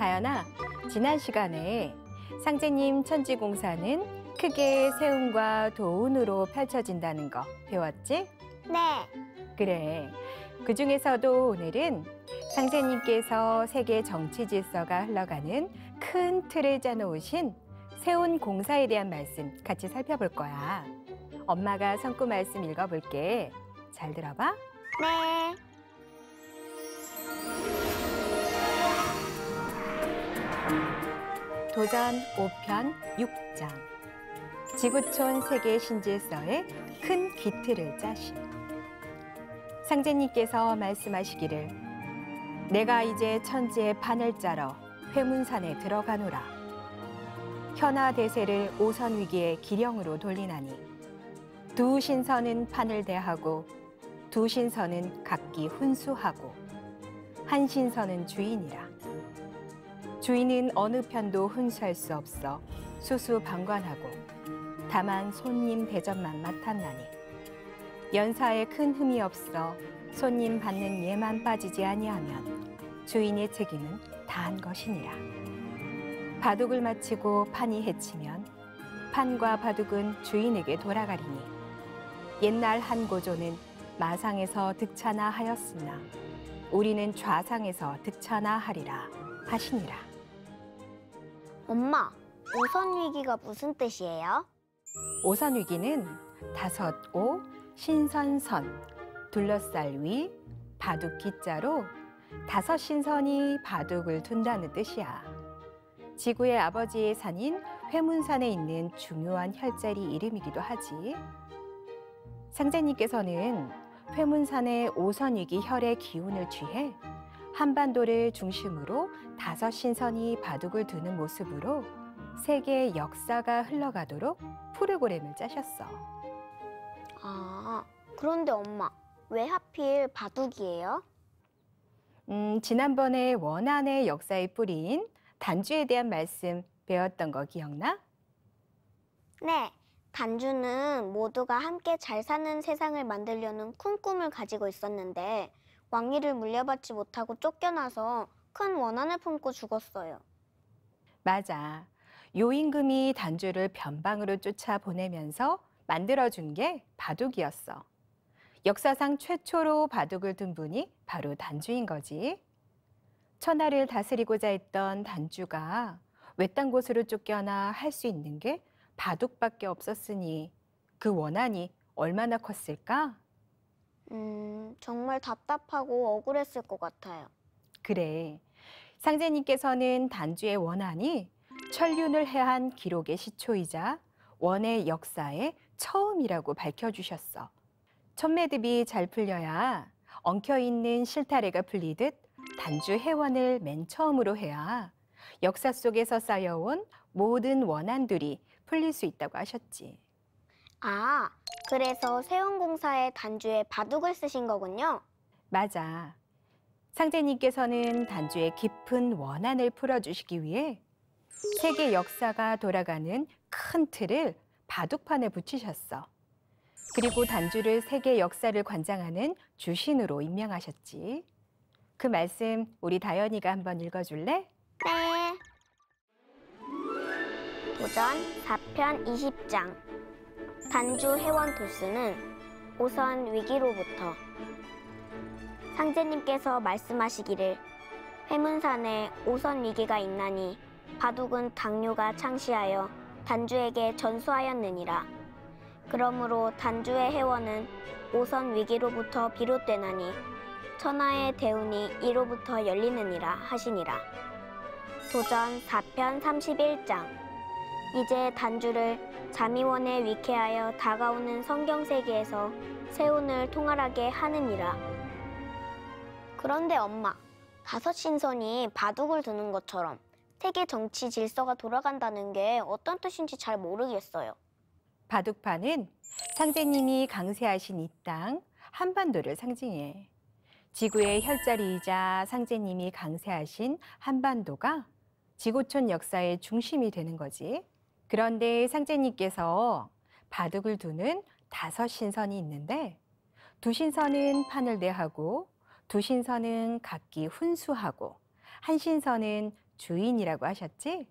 다연아, 지난 시간에 상제님 천지공사는 크게 세운과 도운으로 펼쳐진다는 거 배웠지? 네. 그래. 그중에서도 오늘은 상제님께서 세계 정치 질서가 흘러가는 큰 틀을 짜놓으신 세운 공사에 대한 말씀 같이 살펴볼 거야. 엄마가 성구 말씀 읽어볼게. 잘 들어봐. 네. 도전 5편 6장 지구촌 세계 신질서의 큰 기틀을 짜심. 상제님께서 말씀하시기를 내가 이제 천지의 판을 짜러 회문산에 들어가노라. 현하 대세를 오선 위기의 기령으로 돌리나니 두 신선은 판을 대하고 두 신선은 각기 훈수하고 한 신선은 주인이라. 주인은 어느 편도 훈수할 수 없어 수수방관하고 다만 손님 대접만 맡았나니 연사에 큰 흠이 없어 손님 받는 예만 빠지지 아니하면 주인의 책임은 다한 것이니라. 바둑을 마치고 판이 해치면 판과 바둑은 주인에게 돌아가리니 옛날 한 고조는 마상에서 득차나 하였으나 우리는 좌상에서 득차나 하리라 하시니라. 엄마, 오선 위기가 무슨 뜻이에요? 오선 위기는 다섯 오, 신선선, 둘러쌀 위, 바둑 기자로 다섯 신선이 바둑을 둔다는 뜻이야. 지구의 아버지의 산인 회문산에 있는 중요한 혈자리 이름이기도 하지. 상제님께서는 회문산의 오선 위기 혈의 기운을 취해 한반도를 중심으로 다섯 신선이 바둑을 두는 모습으로 세계의 역사가 흘러가도록 프로그램을 짜셨어. 아, 그런데 엄마, 왜 하필 바둑이에요? 지난번에 원안의 역사의 뿌리인 단주에 대한 말씀 배웠던 거 기억나? 네. 단주는 모두가 함께 잘 사는 세상을 만들려는 큰 꿈을 가지고 있었는데 왕위를 물려받지 못하고 쫓겨나서 큰 원한을 품고 죽었어요. 맞아. 요임금이 단주를 변방으로 쫓아보내면서 만들어준 게 바둑이었어. 역사상 최초로 바둑을 둔 분이 바로 단주인 거지. 천하를 다스리고자 했던 단주가 외딴 곳으로 쫓겨나 할 수 있는 게 바둑밖에 없었으니 그 원한이 얼마나 컸을까? 정말 답답하고 억울했을 것 같아요. 그래. 상제님께서는 단주의 원한이 천륜을 해한 기록의 시초이자 원의 역사의 처음이라고 밝혀주셨어. 천매듭이 잘 풀려야 엉켜있는 실타래가 풀리듯 단주 해원을 맨 처음으로 해야 역사 속에서 쌓여온 모든 원한들이 풀릴 수 있다고 하셨지. 아, 그래서 세운공사에 단주에 바둑을 쓰신 거군요. 맞아. 상제님께서는 단주의 깊은 원한을 풀어주시기 위해 세계 역사가 돌아가는 큰 틀을 바둑판에 붙이셨어. 그리고 단주를 세계 역사를 관장하는 주신으로 임명하셨지. 그 말씀 우리 다연이가 한번 읽어줄래? 네. 도전 4편 20장 단주 해원 도수는 오선 위기로부터. 상제님께서 말씀하시기를 회문산에 오선 위기가 있나니 바둑은 당뇨가 창시하여 단주에게 전수하였느니라. 그러므로 단주의 해원은 오선 위기로부터 비롯되나니 천하의 대운이 이로부터 열리느니라 하시니라. 도전 4편 31장 이제 단주를 자미원에 위쾌하여 다가오는 성경세계에서 세운을 통할하게 하느니라. 그런데 엄마, 다섯 신선이 바둑을 두는 것처럼 세계 정치 질서가 돌아간다는 게 어떤 뜻인지 잘 모르겠어요. 바둑판은 상제님이 강세하신 이 땅 한반도를 상징해. 지구의 혈자리이자 상제님이 강세하신 한반도가 지구촌 역사의 중심이 되는 거지. 그런데 상제님께서 바둑을 두는 다섯 신선이 있는데 두 신선은 판을 대하고 두 신선은 각기 훈수하고 한 신선은 주인이라고 하셨지?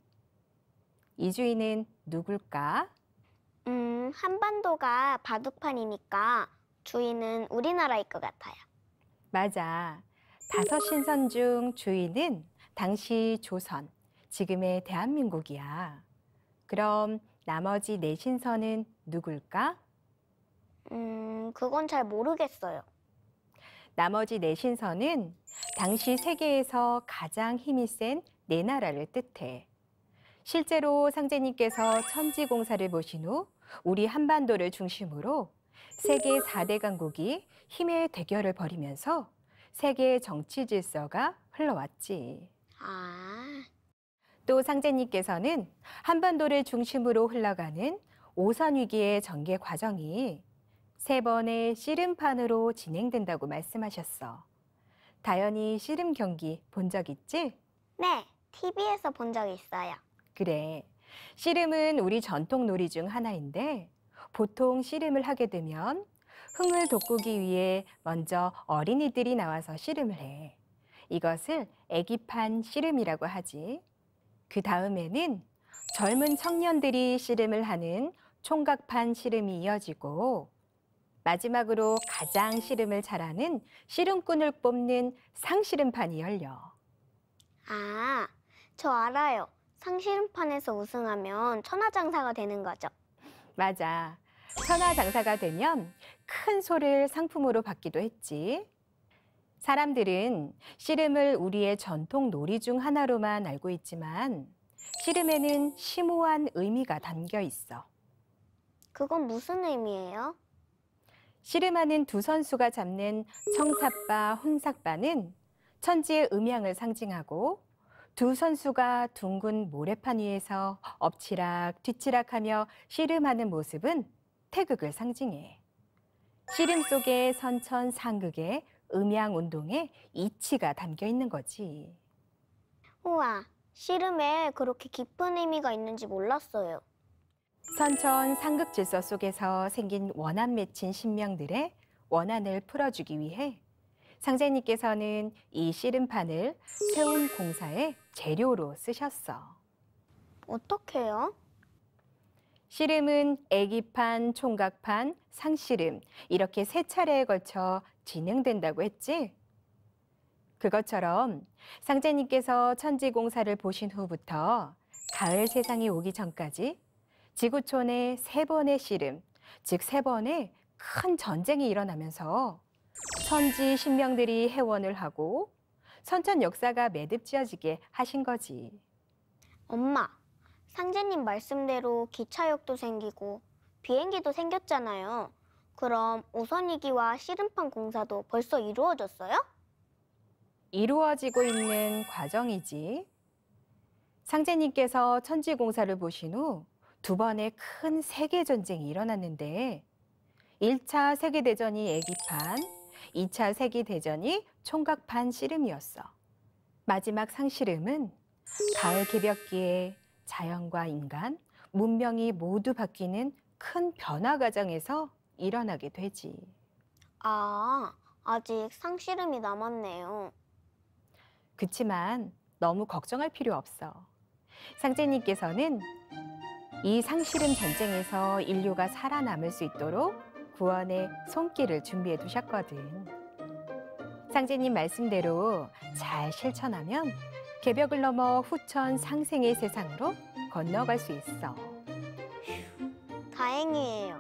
이 주인은 누굴까? 한반도가 바둑판이니까 주인은 우리나라일 것 같아요. 맞아. 5신선 중 주인은 당시 조선, 지금의 대한민국이야. 그럼 나머지 4신선은 누굴까? 그건 잘 모르겠어요. 나머지 4신선은 당시 세계에서 가장 힘이 센 4나라를 뜻해. 실제로 상제님께서 천지공사를 보신 후 우리 한반도를 중심으로 세계 4대 강국이 힘의 대결을 벌이면서 세계 정치 질서가 흘러왔지. 아, 또 상제님께서는 한반도를 중심으로 흘러가는 오선 위기의 전개 과정이 3번의 씨름판으로 진행된다고 말씀하셨어. 다연이 씨름 경기 본 적 있지? 네, TV에서 본 적 있어요. 그래. 씨름은 우리 전통 놀이 중 하나인데 보통 씨름을 하게 되면 흥을 돋구기 위해 먼저 어린이들이 나와서 씨름을 해. 이것을 애기판 씨름이라고 하지. 그 다음에는 젊은 청년들이 씨름을 하는 총각판 씨름이 이어지고 마지막으로 가장 씨름을 잘하는 씨름꾼을 뽑는 상씨름판이 열려. 아, 저 알아요. 상씨름판에서 우승하면 천하장사가 되는 거죠. 맞아. 천하장사가 되면 큰 소를 상품으로 받기도 했지. 사람들은 씨름을 우리의 전통 놀이 중 하나로만 알고 있지만 씨름에는 심오한 의미가 담겨 있어. 그건 무슨 의미예요? 씨름하는 두 선수가 잡는 청삿바, 혼삭바는 천지의 음양을 상징하고 두 선수가 둥근 모래판 위에서 엎치락 뒤치락하며 씨름하는 모습은 태극을 상징해. 씨름 속에 선천상극의 음양운동의 이치가 담겨 있는 거지. 우와, 씨름에 그렇게 깊은 의미가 있는지 몰랐어요. 선천상극 질서 속에서 생긴 원한 맺힌 신명들의 원한을 풀어주기 위해 상제님께서는 이 씨름판을 세운 공사의 재료로 쓰셨어. 어떻게요? 씨름은 애기판, 총각판, 상씨름 이렇게 3차례에 걸쳐 진행된다고 했지? 그것처럼 상제님께서 천지공사를 보신 후부터 가을 세상이 오기 전까지 지구촌에 3번의 씨름, 즉 3번의 큰 전쟁이 일어나면서 천지 신명들이 해원을 하고 선천 역사가 매듭지어지게 하신 거지. 엄마, 상제님 말씀대로 기차역도 생기고 비행기도 생겼잖아요. 그럼 오선위기와 씨름판 공사도 벌써 이루어졌어요? 이루어지고 있는 과정이지. 상제님께서 천지공사를 보신 후 2번의 큰 세계전쟁이 일어났는데 1차 세계대전이 애기판, 2차 세계대전이 총각판 씨름이었어. 마지막 상씨름은 가을 개벽기에 자연과 인간, 문명이 모두 바뀌는 큰 변화 과정에서 일어나게 되지. 아, 아직 상씨름이 남았네요. 그치만 너무 걱정할 필요 없어. 상제님께서는 이 상씨름 전쟁에서 인류가 살아남을 수 있도록 구원의 손길을 준비해 두셨거든. 상제님 말씀대로 잘 실천하면 개벽을 넘어 후천 상생의 세상으로 건너갈 수 있어. 다행이에요.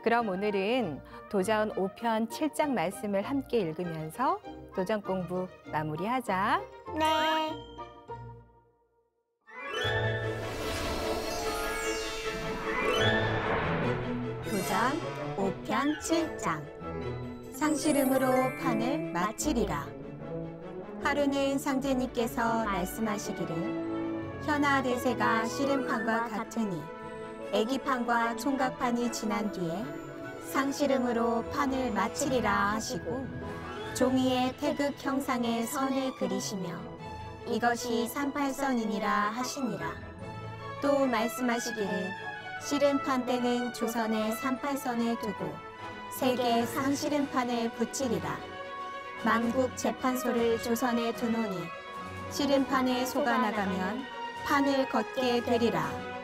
그럼 오늘은 도전 5편 7장 말씀을 함께 읽으면서 도전 공부 마무리하자. 네. 도전 5편 7장 상씨름으로 판을 마치리라. 하루는 상제님께서 말씀하시기를 현하 대세가 씨름판과 같으니 애기판과 총각판이 지난 뒤에 상씨름으로 판을 마치리라 하시고 종이에 태극 형상의 선을 그리시며 이것이 38선이니라 하시니라. 또 말씀하시기를 씨름판 때는 조선에 38선을 두고 세계 상씨름판을 붙이리라. 만국 재판소를 조선에 두노니 싫은 판에 속아 나가면 판을 걷게 되리라.